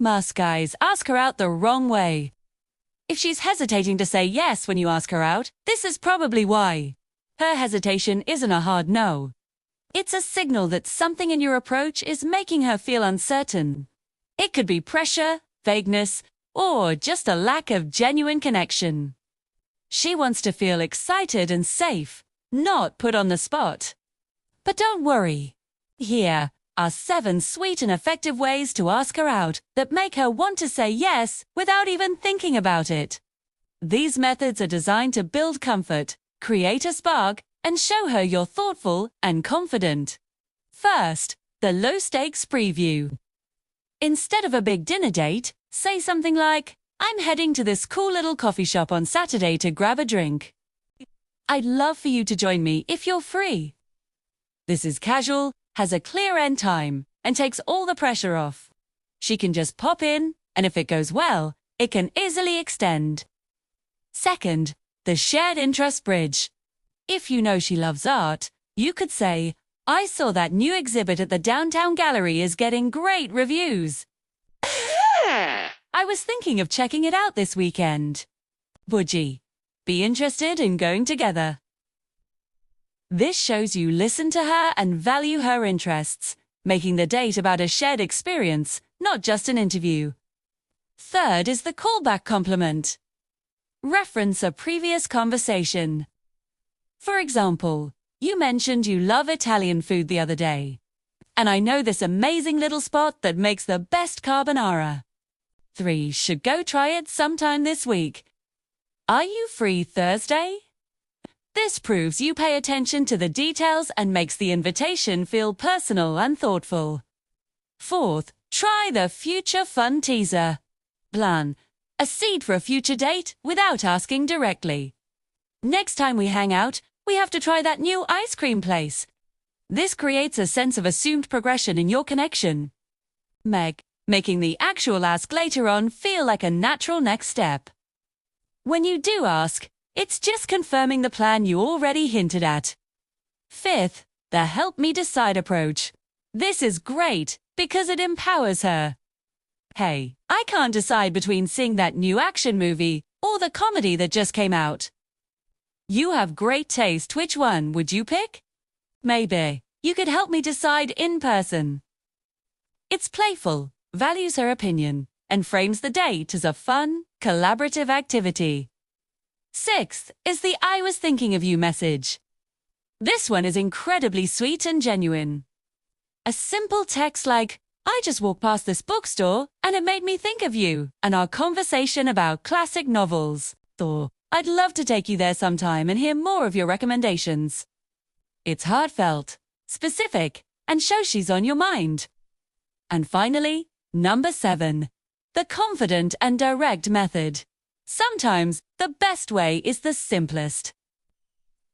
Most guys ask her out the wrong way. If she's hesitating to say yes when you ask her out, this is probably why. Her hesitation isn't a hard no. It's a signal that something in your approach is making her feel uncertain. It could be pressure, vagueness, or just a lack of genuine connection. She wants to feel excited and safe, not put on the spot. But don't worry. Here are 7 sweet and effective ways to ask her out that make her want to say yes without even thinking about it. These methods are designed to build comfort, create a spark, and show her you're thoughtful and confident. First, the low-stakes preview. Instead of a big dinner date, say something like, "I'm heading to this cool little coffee shop on Saturday to grab a drink. I'd love for you to join me if you're free." This is casual, has a clear end time, and takes all the pressure off. She can just pop in, and if it goes well, it can easily extend. Second, the shared interest bridge. If you know she loves art, you could say, "I saw that new exhibit at the downtown gallery is getting great reviews. I was thinking of checking it out this weekend. Would ye be interested in going together?" This shows you listen to her and value her interests, making the date about a shared experience, not just an interview. Third is the callback compliment. Reference a previous conversation. For example, you mentioned you love Italian food the other day. "And I know this amazing little spot that makes the best carbonara. 3 should go try it sometime this week. Are you free Thursday?" This proves you pay attention to the details and makes the invitation feel personal and thoughtful. Fourth, try the future fun teaser. Plan a seed for a future date without asking directly. "Next time we hang out, we have to try that new ice cream place." This creates a sense of assumed progression in your connection, making the actual ask later on feel like a natural next step. When you do ask, it's just confirming the plan you already hinted at. Fifth, the help me decide approach. This is great because it empowers her. "Hey, I can't decide between seeing that new action movie or the comedy that just came out. You have great taste. Which one would you pick? Maybe you could help me decide in person." It's playful, values her opinion, and frames the date as a fun, collaborative activity. Sixth is the "I was thinking of you" message. This one is incredibly sweet and genuine. A simple text like, "I just walked past this bookstore and it made me think of you and our conversation about classic novels. Or, I'd love to take you there sometime and hear more of your recommendations." It's heartfelt, specific, and shows she's on your mind. And finally, number 7, the confident and direct method. Sometimes the best way is the simplest.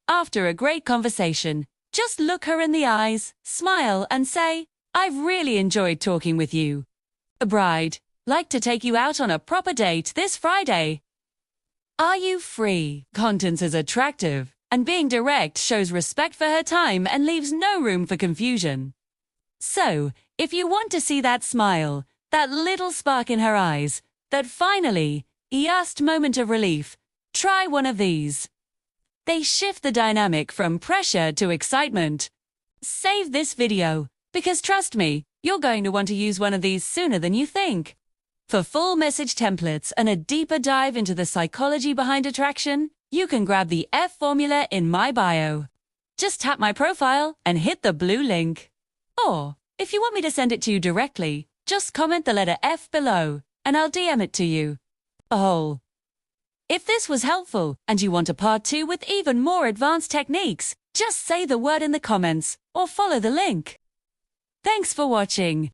After a great conversation, just look her in the eyes, smile, and say, "I've really enjoyed talking with you. A bride, like to take you out on a proper date this Friday. Are you free?" Content is attractive, and being direct shows respect for her time and leaves no room for confusion. So, if you want to see that smile, that little spark in her eyes, that finally, just moment of relief, try one of these. They shift the dynamic from pressure to excitement. Save this video, because trust me, you're going to want to use one of these sooner than you think. For full message templates and a deeper dive into the psychology behind attraction, you can grab the F formula in my bio. Just tap my profile and hit the blue link. Or, if you want me to send it to you directly, just comment the letter F below, and I'll DM it to you. If this was helpful and you want a part 2 with even more advanced techniques, just say the word in the comments or follow the link. Thanks for watching.